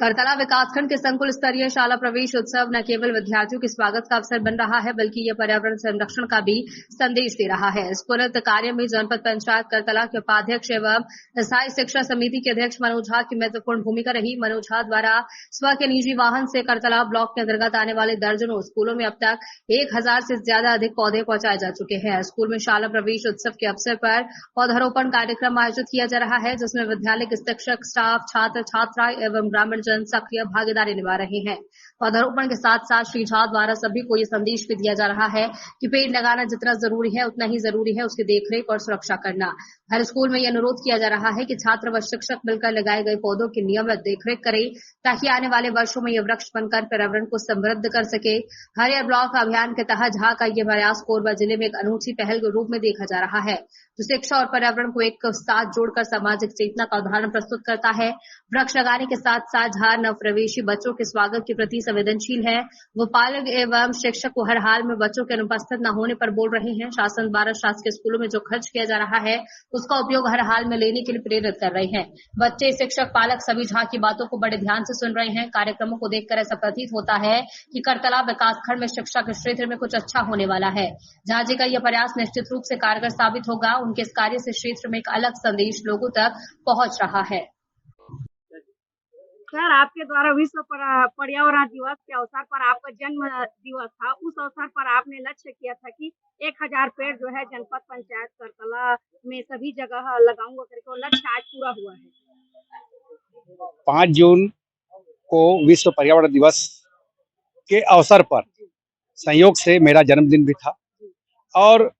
करतला विकासखंड के संकुल स्तरीय शाला प्रवेश उत्सव न केवल विद्यार्थियों के स्वागत का अवसर बन रहा है, बल्कि यह पर्यावरण संरक्षण का भी संदेश दे रहा है। इस पुनीत कार्य में जनपद पंचायत करतला के उपाध्यक्ष एवं स्थायी शिक्षा समिति के अध्यक्ष मनोज झा की महत्वपूर्ण भूमिका रही। मनोज झा द्वारा स्व के निजी वाहन से करतला ब्लॉक के अंतर्गत आने वाले दर्जनों स्कूलों में अब तक 1000 से ज्यादा अधिक पौधे पहुंचाए जा चुके हैं। स्कूल में शाला प्रवेश उत्सव के अवसर पर पौधारोपण कार्यक्रम आयोजित किया जा रहा है, जिसमें विद्यालय के शिक्षक, स्टाफ, छात्र छात्रा एवं ग्रामीण जन सक्रिय भागीदारी निभा रहे हैं। पौधारोपण के साथ साथ श्री झा द्वारा सभी को ये संदेश भी दिया जा रहा है कि पेड़ लगाना जितना जरूरी है उतना ही जरूरी है उसकी देखरेख और सुरक्षा करना। हर स्कूल में यह अनुरोध किया जा रहा है कि छात्र व शिक्षक मिलकर लगाए गए पौधों की नियमित देखरेख करें, ताकि आने वाले वर्षों में यह वृक्ष बनकर पर्यावरण को समृद्ध कर सके। हरियर ब्लॉक अभियान के तहत झा का यह प्रयास कोरबा जिले में एक अनूठी पहल के रूप में देखा जा रहा है, जो शिक्षा और पर्यावरण को एक साथ जोड़कर सामाजिक चेतना का उदाहरण प्रस्तुत करता है। वृक्ष लगाने के साथ साथ झा नवप्रवेशी बच्चों के स्वागत के प्रति संवेदनशील है। वो पालक एवं शिक्षक को हर हाल में बच्चों के अनुपस्थित न होने पर बोल रहे हैं। शासन द्वारा शासकीय स्कूलों में जो खर्च किया जा रहा है उसका उपयोग हर हाल में लेने के लिए प्रेरित कर रहे हैं। बच्चे, शिक्षक, पालक सभी झा की बातों को बड़े ध्यान से सुन रहे हैं। कार्यक्रमों को देखकर ऐसा प्रतीत होता है कि करतला विकासखंड में शिक्षा के क्षेत्र में कुछ अच्छा होने वाला है। झा जी का यह प्रयास निश्चित रूप से कारगर साबित होगा। उनके इस कार्य से क्षेत्र में एक अलग संदेश लोगों तक पहुंच रहा है। सर, आपके द्वारा विश्व पर्यावरण दिवस के अवसर पर आपका जन्म दिवस था, उस अवसर पर आपने लक्ष्य किया था कि 1000 पेड़ जो है जनपद पंचायत करतला में सभी जगह लगाऊंगा करके, वो लक्ष्य आज पूरा हुआ है। 5 जून को विश्व पर्यावरण दिवस के अवसर पर संयोग से मेरा जन्मदिन भी था और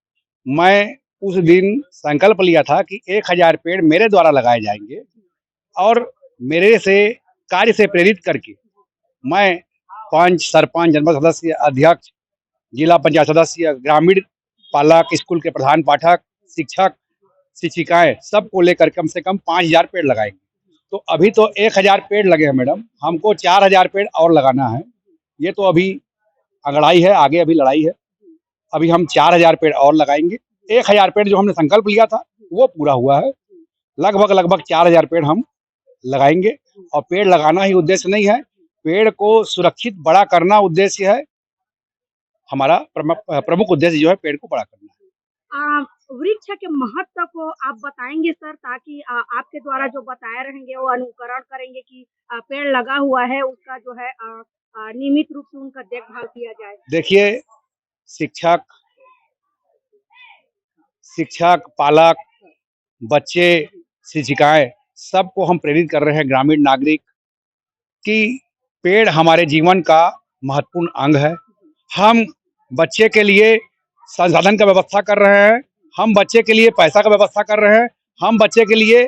मैं उस दिन संकल्प लिया था कि 1000 पेड़ मेरे द्वारा लगाए जाएंगे और मेरे से कार्य से प्रेरित करके मैं पंच, सरपंच, जनपद सदस्य, अध्यक्ष, जिला पंचायत सदस्य, ग्रामीण पालक, स्कूल के प्रधान पाठक, शिक्षक, शिक्षिकाएं सबको लेकर कम से कम 5000 पेड़ लगाएंगे। तो अभी तो 1000 पेड़ लगे हैं मैडम, हमको 4000 पेड़ और लगाना है। ये तो अभी अंगड़ाई है, आगे अभी लड़ाई है। अभी हम 4000 पेड़ और लगाएंगे। 1000 पेड़ जो हमने संकल्प लिया था वो पूरा हुआ है। लगभग 4000 पेड़ हम लगाएंगे और पेड़ लगाना ही उद्देश्य नहीं है, पेड़ को सुरक्षित बड़ा करना उद्देश्य है। हमारा प्रमुख उद्देश्य जो है पेड़ को बड़ा करना है। वृक्ष के महत्व को आप बताएंगे सर, ताकि आपके द्वारा जो बताए रहेंगे वो अनुकरण करेंगे कि पेड़ लगा हुआ है उसका जो है नियमित रूप से उनका देखभाल किया जाए। देखिए, शिक्षक, पालक, बच्चे, शिक्षिकाएं सबको हम प्रेरित कर रहे हैं, ग्रामीण नागरिक, कि पेड़ हमारे जीवन का महत्वपूर्ण अंग है। हम बच्चे के लिए संसाधन का व्यवस्था कर रहे हैं, हम बच्चे के लिए पैसा का व्यवस्था कर रहे हैं, हम बच्चे के लिए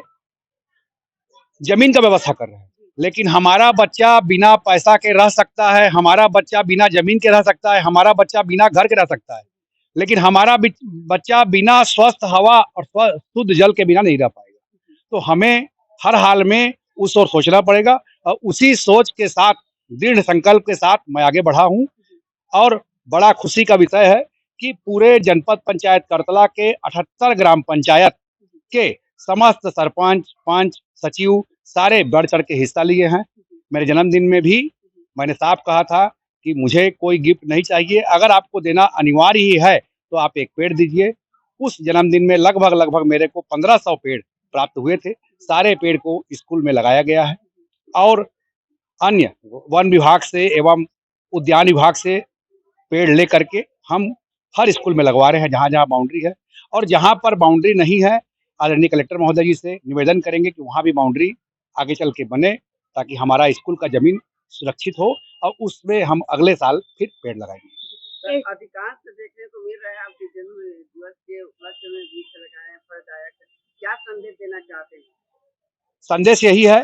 जमीन का व्यवस्था कर रहे हैं। लेकिन हमारा बच्चा बिना पैसा के रह सकता है, हमारा बच्चा बिना जमीन के रह सकता है, हमारा बच्चा बिना घर के रह सकता है, लेकिन हमारा बच्चा बिना स्वस्थ हवा और शुद्ध जल के बिना नहीं रह पाएगा। तो हमें हर हाल में उस ओर सोचना पड़ेगा और उसी सोच के साथ, दृढ़ संकल्प के साथ मैं आगे बढ़ा हूं। और बड़ा खुशी का विषय है कि पूरे जनपद पंचायत करतला के 78 ग्राम पंचायत के समस्त सरपंच, पंच, सचिव सारे बढ़ चढ़ के हिस्सा लिए हैं। मेरे जन्मदिन में भी मैंने साफ कहा था कि मुझे कोई गिफ्ट नहीं चाहिए, अगर आपको देना अनिवार्य ही है तो आप एक पेड़ दीजिए। उस जन्मदिन में लगभग मेरे को 1500 पेड़ प्राप्त हुए थे। सारे पेड़ को स्कूल में लगाया गया है और अन्य वन विभाग से एवं उद्यान विभाग से पेड़ ले करके हम हर स्कूल में लगवा रहे हैं जहाँ जहाँ बाउंड्री है। और जहाँ पर बाउंड्री नहीं है, आदरणीय कलेक्टर महोदय जी से निवेदन करेंगे कि वहाँ भी बाउंड्री आगे चल के बने, ताकि हमारा स्कूल का जमीन सुरक्षित हो और उसमें हम अगले साल फिर पेड़ लगाएंगे। अधिकांश देखने को मिल रहा है आपके जन्म दिवस के उपलक्ष्य में वृक्ष लगाए हैं, फलदायक, क्या संदेश देना चाहते हैं? संदेश यही है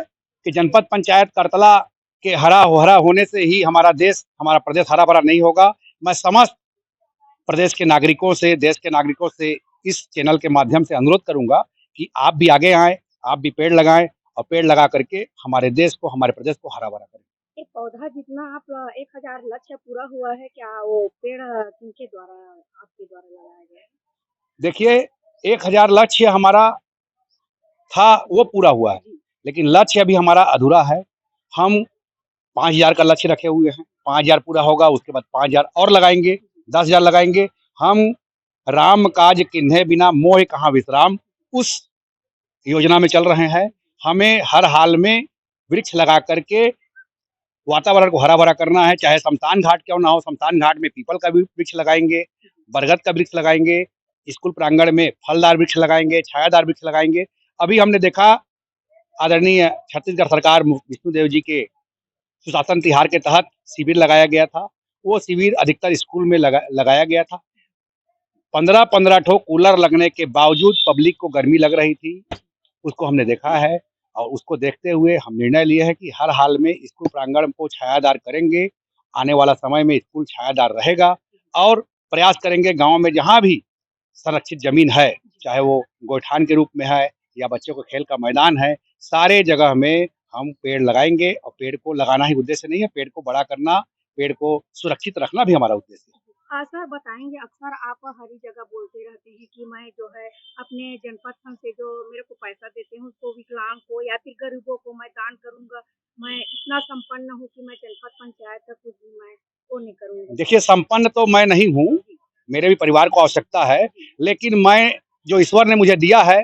कि जनपद पंचायत करतला के हरा भरा होने से ही हमारा देश, हमारा प्रदेश हरा भरा नहीं होगा। मैं समस्त प्रदेश के नागरिकों से, देश के नागरिकों से इस चैनल के माध्यम से अनुरोध करूंगा कि आप भी आगे आएं, आप भी पेड़ लगाएं और पेड़ लगा करके हमारे देश को, हमारे प्रदेश को हरा भरा करें। एक पौधा जितना आप 1000 लक्ष्य पूरा हुआ है, क्या वो पेड़ किनके द्वारा, आपके द्वारा लगाया गया है? देखिए, 1000 लक्ष्य हमारा था वो पूरा हुआ है, लेकिन लक्ष्य अभी हमारा अधूरा है। हम 5,000 का लक्ष्य रखे हुए हैं। 5,000 पूरा होगा, उसके बाद 5,000 और लगाएंगे, 10,000 लगाएंगे। हम राम काज किन्हे बिना मोह कहाँ विश्राम, उस योजना में चल रहे हैं। हमें हर हाल में वृक्ष लगा करके वातावरण को हरा भरा करना है, चाहे शमशान घाट क्यों ना हो। शमशान घाट में पीपल का भी वृक्ष लगाएंगे, बरगद का वृक्ष लगाएंगे, स्कूल प्रांगण में फलदार वृक्ष लगाएंगे, छायादार वृक्ष लगाएंगे। अभी हमने देखा आदरणीय छत्तीसगढ़ सरकार विष्णुदेव जी के सुशासन तिहार के तहत शिविर लगाया गया था। वो शिविर अधिकतर स्कूल में लगाया गया था। 15-15 ठो कूलर लगने के बावजूद पब्लिक को गर्मी लग रही थी, उसको हमने देखा है। और उसको देखते हुए हम निर्णय लिए हैं कि हर हाल में स्कूल प्रांगण को छायादार करेंगे। आने वाला समय में स्कूल छायादार रहेगा और प्रयास करेंगे गांव में जहां भी संरक्षित जमीन है, चाहे वो गोठान के रूप में है या बच्चों को खेल का मैदान है, सारे जगह में हम पेड़ लगाएंगे। और पेड़ को लगाना ही उद्देश्य नहीं है, पेड़ को बड़ा करना, पेड़ को सुरक्षित रखना भी हमारा उद्देश्य है। सर बताएंगे, अक्सर आप हर जगह बोलते रहते हैं कि मैं जो है अपने जनपद फंड से जो मेरे को पैसा देते हैं उसको विकलांग को या फिर गरीबों को मैं दान करूंगा। मैं इतना संपन्न हूँ कि मैं जनपद पंचायत तक कुछ भी मैं वो नहीं करूंगा। देखिए, संपन्न तो मैं नहीं हूँ, मेरे भी परिवार को आवश्यकता है, लेकिन मैं जो ईश्वर ने मुझे दिया है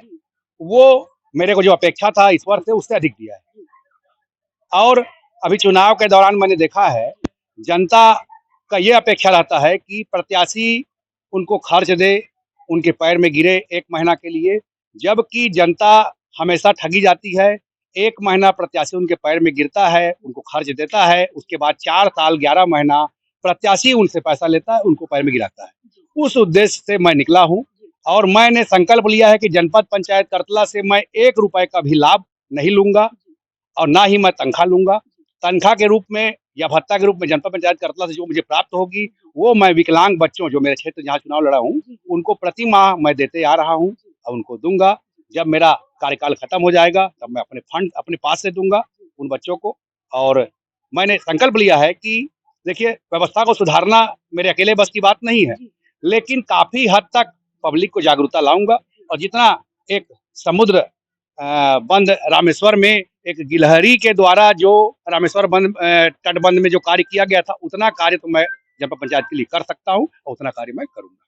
वो मेरे को जो अपेक्षा था ईश्वर से उससे अधिक दिया है। और अभी चुनाव के दौरान मैंने देखा है जनता का ये अपेक्षा रहता है कि प्रत्याशी उनको खर्च दे, उनके पैर में गिरे 1 महीना के लिए, जबकि जनता हमेशा ठगी जाती है। 1 महीना प्रत्याशी उनके पैर में गिरता है, उनको खर्च देता है, उसके बाद 4 साल 11 महीना प्रत्याशी उनसे पैसा लेता है, उनको पैर में गिराता है। उस उद्देश्य से मैं निकला हूँ और मैंने संकल्प लिया है कि जनपद पंचायत करतला से मैं 1 रुपए का भी लाभ नहीं लूंगा और ना ही मैं तनख्वाह लूंगा। तनख्वाह के रूप में या भत्ता के रूप में जनपद पंचायत करतला से जो मुझे प्राप्त होगी वो मैं विकलांग बच्चों, जो मेरे क्षेत्र जहाँ चुनाव लड़ा हूँ, उनको प्रति माह मैं देते आ रहा हूँ और उनको दूंगा। जब मेरा कार्यकाल खत्म हो जाएगा तब मैं अपने फंड अपने पास से दूंगा उन बच्चों को। और मैंने संकल्प लिया है कि देखिए, व्यवस्था को सुधारना मेरे अकेले बस की बात नहीं है, लेकिन काफी हद तक पब्लिक को जागरूकता लाऊंगा। और जितना एक समुद्र बंद रामेश्वर में एक गिलहरी के द्वारा जो रामेश्वर बंद तटबंध में जो कार्य किया गया था, उतना कार्य तो मैं जनपद पंचायत के लिए कर सकता हूँ और उतना कार्य मैं करूंगा।